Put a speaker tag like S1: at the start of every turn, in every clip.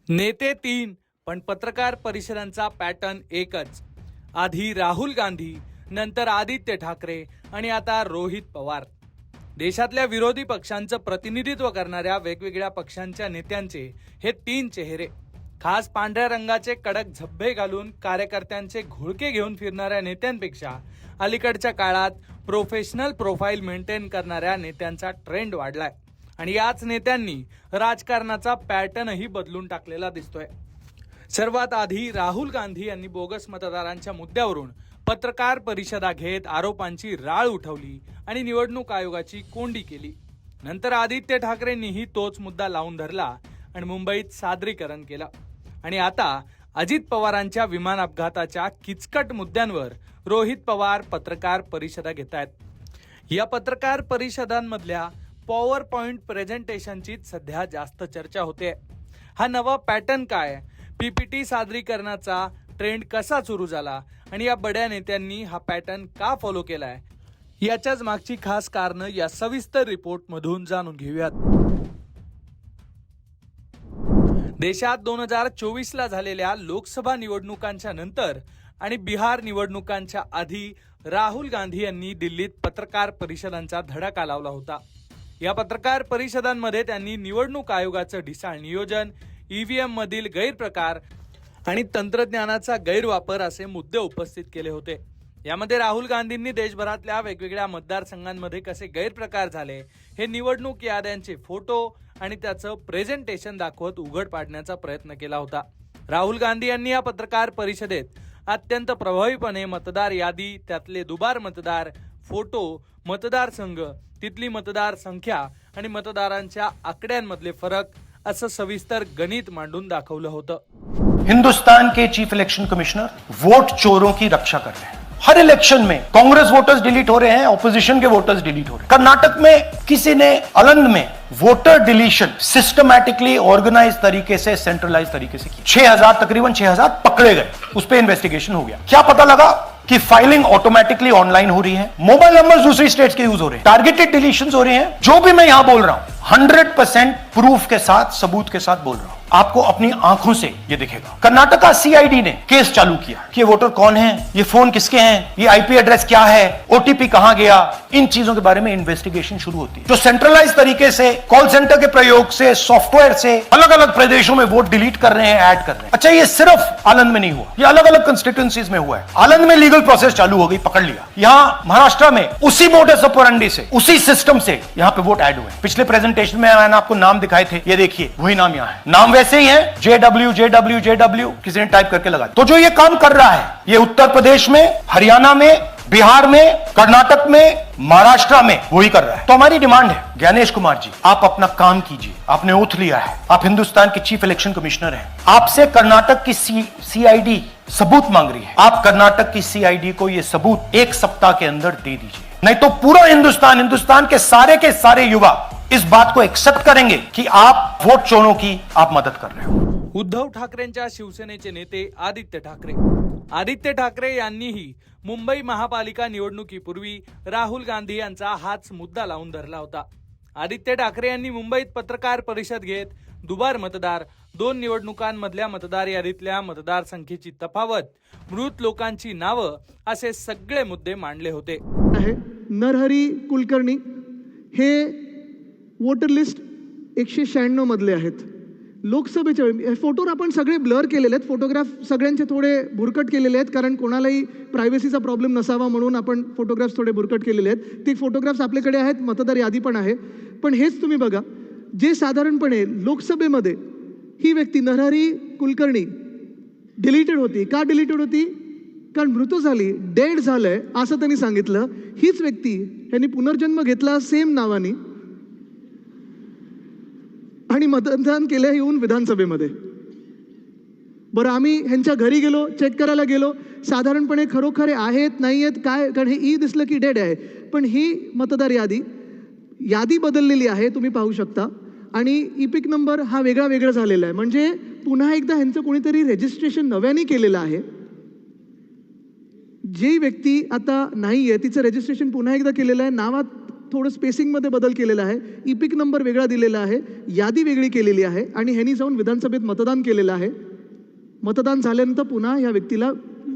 S1: नेते तीन पण पत्रकार परिषदांचा पॅटर्न एकच. आधी राहुल गांधी, नंतर आदित्य ठाकरे आणि आता रोहित पवार. देशातल्या विरोधी पक्षांचं प्रतिनिधित्व करणाऱ्या वेगवेगळ्या पक्षांच्या नेत्यांचे हे तीन चेहरे. खास पांढऱ्या रंगाचे कडक झब्बे घालून कार्यकर्त्यांचे घोळके घेऊन फिरणाऱ्या नेत्यांपेक्षा अलीकडच्या काळात प्रोफेशनल प्रोफाईल मेंटेन करणाऱ्या नेत्यांचा ट्रेंड वाढलाय आणि याच नेत्यांनी राजकारणाचा पॅटर्नही बदलून टाकलेला दिसतोय. सर्वात आधी राहुल गांधी यांनी बोगस मतदारांच्या मुद्द्यावरून पत्रकार परिषदा घेत आरोपांची राळ उठवली आणि निवडणूक आयोगाची कोंडी केली. नंतर आदित्य ठाकरेंनीही तोच मुद्दा लावून धरला आणि मुंबईत सादरीकरण केलं. आणि आता अजित पवारांच्या विमान अपघाताच्या किचकट मुद्द्यांवर रोहित पवार पत्रकार परिषदा घेत आहेत. या पत्रकार परिषदांमधल्या पॉवर पॉइंट प्रेझेंटेशनची सध्या जास्त चर्चा होते. हा नवा पॅटर्न काय, पीपीटी सादरीकरणाचा ट्रेंड कसा सुरू झाला आणि या बड्या नेत्यांनी हा पॅटर्न का फॉलो केलाय, याच्याच मागची खास कारणं या सविस्तर रिपोर्टमधून जाणून घेऊयात. देशात 2024ला झालेल्या लोकसभा निवडणुकांच्या नंतर आणि बिहार निवडणुकांच्या आधी राहुल गांधी यांनी दिल्लीत पत्रकार परिषदांचा धडाका लावला होता. या पत्रकार परिषदांमध्ये त्यांनी निवडणूक आयोगाचं ढिसाळ नियोजन, ईव्हीएम मधील गैरप्रकार आणि तंत्रज्ञानाचा गैरवापर असे मुद्दे उपस्थित केले होते. यामध्ये राहुल गांधींनी देशभरातल्या वेगवेगळ्या मतदारसंघांमध्ये कसे गैरप्रकार झाले हे निवडणूक याद्यांचे फोटो आणि त्याचं प्रेझेंटेशन दाखवत उघड पाडण्याचा प्रयत्न केला होता. राहुल गांधी यांनी या पत्रकार परिषदेत अत्यंत प्रभावीपणे मतदार यादी, त्यातले दुबार मतदार, फोटो, मतदारसंघ, तिथली मतदार संख्या आणि मतदारांच्या आकड्यांमधले फरक असं सविस्तर गणित मांडून दाखवलं होतं.
S2: हिंदुस्तान के चीफ इलेक्शन कमिश्नर वोट चोरों की रक्षा कर रहे हैं. हर इलेक्शन में कांग्रेस वोटर्स डिलीट हो रहे हैं, ऑपोजिशन के वोटर्स डिलीट हो रहे हैं. कर्नाटक में किसी ने अलंद में वोटर डिलीशन सिस्टमैटिकली ऑर्गेनाइज तरीके से, सेंट्रलाइज तरीके से की. 6000 तकरीबन 6000 पकड़े गए, उस पर इन्वेस्टिगेशन हो गया. क्या पता लगा कि फाइलिंग ऑटोमेटिकली ऑनलाइन हो रही है, मोबाइल नंबर दूसरी स्टेट्स के यूज हो रहे हैं, टारगेटेड डिलीशंस हो रहे हैं. जो भी मैं यहां बोल रहा हूं 100% प्रूफ के साथ, सबूत के साथ बोल रहा हूं. आपको अपनी आंखों से ये दिखेगा. कर्नाटका सीआईडी ने केस चालू किया कि ये वोटर कौन है, ये फोन किसके हैं, ये आईपी एड्रेस क्या है, ओटीपी कहां गया, इन चीजों के बारे में इन्वेस्टिगेशन शुरू होती है. जो सेंट्रलाइज तरीके से कॉल सेंटर के प्रयोग से, सॉफ्टवेयर से अलग अलग प्रदेशों में वोट डिलीट कर रहे हैं, ऐड कर रहे हैं. अच्छा, ये सिर्फ आनंद में नहीं हुआ, ये अलग अलग कंस्टिट्यूएंसीज में हुआ है. आनंद में लीगल प्रोसेस चालू हो गई, पकड़ लिया. यहां महाराष्ट्र में उसी मोडस ऑपरेंडी से, उसी सिस्टम से यहां पे वोट ऐड हुए. पिछले प्रेजेंटेशन में मैंने आपको नाम दिखाए थे, ये देखिए वही नाम यहां है. नाम वैसे ही है, JW किसी ने टाइप करके लगा. तो जो ये काम कर रहा है, ये उत्तर प्रदेश में, हरियाणा में, बिहार में, कर्नाटक में, महाराष्ट्र में वही कर रहा है. तो हमारी डिमांड है, ज्ञानेश कुमार जी, आप अपना काम कीजिए. आपने ओथ लिया है, आप हिंदुस्तान के चीफ इलेक्शन कमिश्नर हैं. आपसे कर्नाटक की सीआईडी सबूत मांग रही है. आप कर्नाटक की सीआईडी को ये सबूत 1 सप्ताह के अंदर दे दीजिए, नहीं तो पूरा हिंदुस्तान के सारे युवा इस बात को एक्सेप्ट करेंगे कि आप वोट चोरों की आप मदद कर रहे हो.
S1: उद्धव ठाकरेंच्या शिवसेनेचे नेते आदित्य ठाकरे यांनीही मुंबई महापालिका निवडणुकीपूर्वी राहुल गांधी यांचा हाच मुद्दा लावून धरला होता. आदित्य ठाकरे यांनी मुंबईत पत्रकार परिषद घेत दुबार मतदार, 2 निवडणुकांमधल्या मतदार यादीतल्या मतदार संख्येची तफावत, मृत लोकांची नावं असे सगळे मुद्दे मांडले होते.
S3: नरहरी कुलकर्णी हे वोटर लिस्ट 196 मधले आहेत. लोकसभेचे फोटोवर आपण सगळे ब्लर केलेले आहेत, फोटोग्राफ सगळ्यांचे थोडे भुरकट केलेले आहेत, कारण कोणालाही प्रायव्हसीचा प्रॉब्लेम नसावा म्हणून आपण फोटोग्राफ्स थोडे भुरकट केलेले आहेत. ते फोटोग्राफ्स आपल्याकडे आहेत, मतदार यादी पण आहे. पण हेच तुम्ही बघा, जे साधारणपणे लोकसभेमध्ये ही व्यक्ती नरहरी कुलकर्णी डिलीटेड होती. का डिलीटेड होती? कारण मृत्यू झाली, डेड झालंय असं त्यांनी सांगितलं. हीच व्यक्ती यांनी पुनर्जन्म घेतला सेम नावानी आणि मतदान केलं येऊन विधानसभेमध्ये. बरं, आम्ही ह्यांच्या घरी गेलो, चेक करायला गेलो, साधारणपणे खरोखर आहेत नाही आहेत काय, कारण हे दिसलं की डेड आहे. पण ही मतदार यादी बदललेली आहे, तुम्ही पाहू शकता. आणि इपिक नंबर हा वेगळा झालेला आहे. म्हणजे पुन्हा एकदा ह्यांचं कोणीतरी रजिस्ट्रेशन नव्याने केलेलं आहे. जी व्यक्ती आता नाही आहे तिचं रजिस्ट्रेशन पुन्हा एकदा केलेलं आहे. नावात थोडं स्पेसिंगमध्ये बदल केलेला आहे, इपिक नंबर वेगळा दिलेला आहे, यादी वेगळी केलेली आहे आणि ह्यांनी जाऊन विधानसभेत मतदान केलेलं आहे. मतदान झाल्यानंतर पुन्हा ह्या व्यक्तीला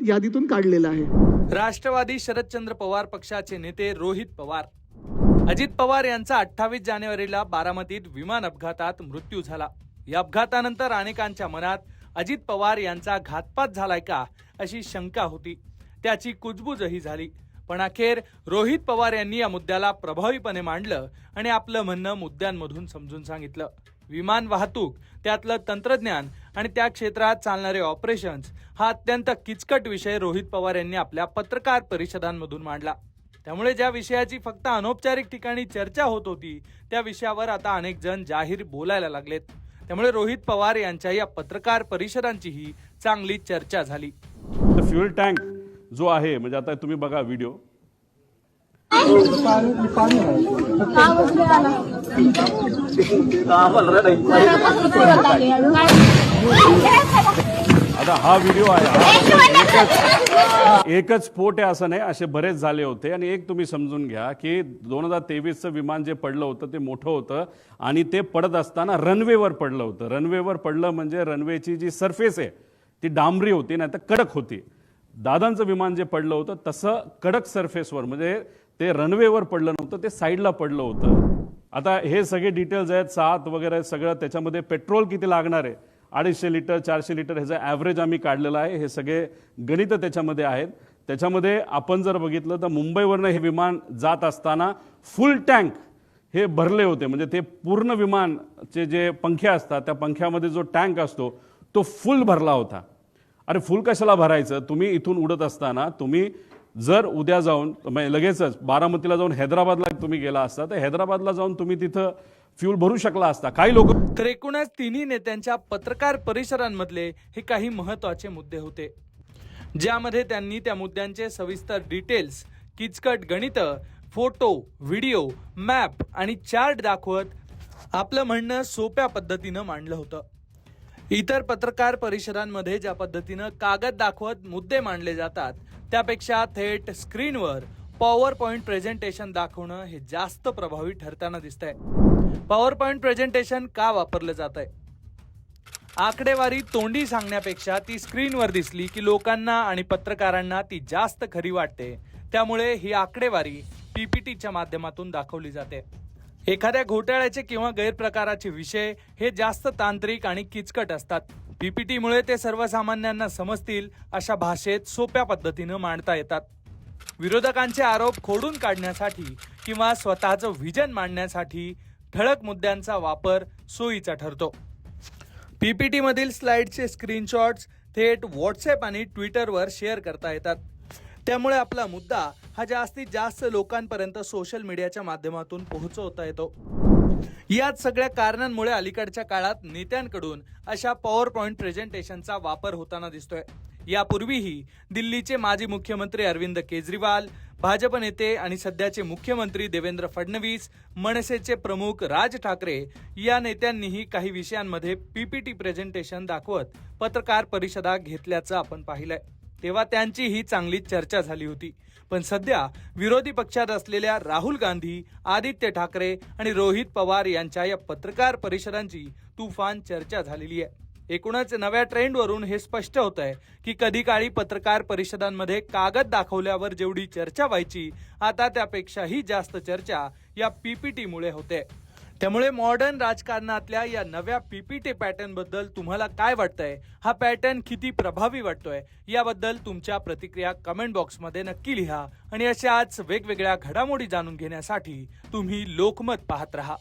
S3: यादीतून काढलेलं आहे.
S1: राष्ट्रवादी शरदचंद्र पवार पक्षाचे नेते रोहित पवार. अजित पवार यांचा 28 जानेवारीला बारामतीत विमान अपघातात मृत्यू झाला. या अपघातानंतर अनेकांच्या मनात अजित पवार यांचा घातपात झालाय का अशी शंका होती. त्याची कुजबुजही झाली. पण अखेर रोहित पवार यांनी या मुद्द्याला प्रभावीपणे मांडलं आणि आपलं म्हणणं मुद्द्यांमधून समजून सांगितलं. विमान वाहतूक, त्यातलं तंत्रज्ञान आणि त्या क्षेत्रात चालणारे ऑपरेशन्स हा अत्यंत किचकट विषय रोहित पवार यांनी आपल्या पत्रकार परिषदांमधून मांडला. त्यामुळे ज्या विषयाची फक्त अनौपचारिक ठिकाणी चर्चा होत होती त्या विषयावर आता अनेक जण जाहीर बोलायला लागलेत. त्यामुळे रोहित पवार यांच्या या पत्रकार परिषदांचीही चांगली चर्चा झाली.
S4: फ्युएल टँक जो आहे, म्हणजे आता तुम्ही बघा व्हिडिओ, आता हा व्हिडिओ आहे, एकच स्फोट आहे असं नाही, असे बरेच झाले होते. आणि एक तुम्ही समजून घ्या की 2023चं विमान जे पडलं होतं ते मोठं होतं आणि ते पडत असताना रनवेवर पडलं होतं. रनवेवर पडलं म्हणजे रनवेची जी सरफेस आहे ती डांबरी होती, नाही तर कडक होती. दादांचं विमान जे पडलं होतं तसं कडक सरफेसवर, म्हणजे ते रनवेवर पडलं नव्हतं, ते साईडला पडलं होतं. आता हे सगळे डिटेल्स आहेत, 7 वगैरे सगळं, त्याच्यामध्ये पेट्रोल किती लागणार आहे, 250 लिटर 400 लिटर ह्याचं ॲव्हरेज आम्ही काढलेलं आहे. हे सगळे गणितं त्याच्यामध्ये आहेत. त्याच्यामध्ये आपण जर बघितलं तर मुंबईवरनं हे विमान जात असताना फुल टँक हे भरले होते. म्हणजे ते पूर्ण विमानचे जे पंखे असतात त्या पंख्यामध्ये जो टँक असतो तो फुल भरला होता. अरे फुल कशाला भरायचं? तुम्ही इथून उडत असताना तुम्ही जर उद्या जाऊन लगेचच बारामतीला जाऊन हैदराबादला तुम्ही गेला असता तर हैदराबादला जाऊन तुम्ही तिथं फ्यूल भरू शकला असता. काही लोक
S1: तर एकूणच तिन्ही नेत्यांच्या पत्रकार परिषदांमधले हे काही महत्वाचे मुद्दे होते, ज्यामध्ये त्यांनी त्या मुद्द्यांचे सविस्तर डिटेल्स, किचकट गणितं, फोटो, व्हिडिओ, मॅप आणि चार्ट दाखवत आपलं म्हणणं सोप्या पद्धतीनं मांडलं होतं. इतर पत्रकार परिषदांमध्ये ज्या पद्धतीनं कागद दाखवत मुद्दे मांडले जातात त्यापेक्षा थेट स्क्रीनवर पॉवर पॉइंट प्रेझेंटेशन दाखवणं हे जास्त प्रभावी ठरताना दिसतंय. पॉवर पॉइंट प्रेझेंटेशन का वापरलं जात आहे? आकडेवारी तोंडी सांगण्यापेक्षा ती स्क्रीनवर दिसली की लोकांना आणि पत्रकारांना ती जास्त खरी वाटते. त्यामुळे ही आकडेवारी पीपीटीच्या माध्यमातून दाखवली जाते. एखाद्या घोटाळ्याचे किंवा गैरप्रकाराचे विषय हे जास्त तांत्रिक आणि किचकट असतात. पीपीटीमुळे ते सर्वसामान्यांना समजतील अशा भाषेत सोप्या पद्धतीनं मांडता येतात. विरोधकांचे आरोप खोडून काढण्यासाठी किंवा स्वतःचं व्हिजन मांडण्यासाठी ठळक मुद्द्यांचा वापर सोयीचा ठरतो. पीपीटी मधील स्लाइडचे स्क्रीनशॉट्स थेट व्हॉट्सअप आणि ट्विटरवर शेअर करता येतात. त्यामुळे आपला मुद्दा हा जास्तीत जास्त लोकांपर्यंत सोशल मीडियाच्या माध्यमातून पोहोचवता येतो. याच सगळ्या कारणांमुळे अलीकडच्या काळात नेत्यांकडून अशा पॉवर पॉइंट प्रेझेंटेशनचा वापर होताना दिसतोय. यापूर्वीही दिल्लीचे माजी मुख्यमंत्री अरविंद केजरीवाल, भाजप नेते आणि सध्याचे मुख्यमंत्री देवेंद्र फडणवीस, मनसेचे प्रमुख राज ठाकरे या नेत्यांनीही काही विषयांमध्ये पीपीटी प्रेझेंटेशन दाखवत पत्रकार परिषदा घेतल्याचं आपण पाहिलंय. तेव्हा त्यांची ही चांगली चर्चा झाली होती. पण सध्या विरोधी पक्षात असलेल्या राहुल गांधी, आदित्य ठाकरे आणि रोहित पवार यांच्या या पत्रकार परिषदांची तुफान चर्चा झालेली आहे. एकूणच नव्या ट्रेंडवरून हे स्पष्ट होत आहे की कधी काळी पत्रकार परिषदांमध्ये कागद दाखवल्यावर जेवढी चर्चा व्हायची आता त्यापेक्षाही जास्त चर्चा या पीपीटीमुळे होते. त्यामुळे मॉडर्न राजकारणातल्या या नव्या पीपीटी पॅटर्न बद्दल तुम्हाला काय वाटतंय? हा पॅटर्न किती प्रभावी वाटतोय? याबद्दल तुमच्या प्रतिक्रिया कमेंट बॉक्समध्ये नक्की लिहा आणि अशाच वेगवेगळ्या घडामोडी जाणून घेण्यासाठी तुम्ही लोकमत पाहत रहा.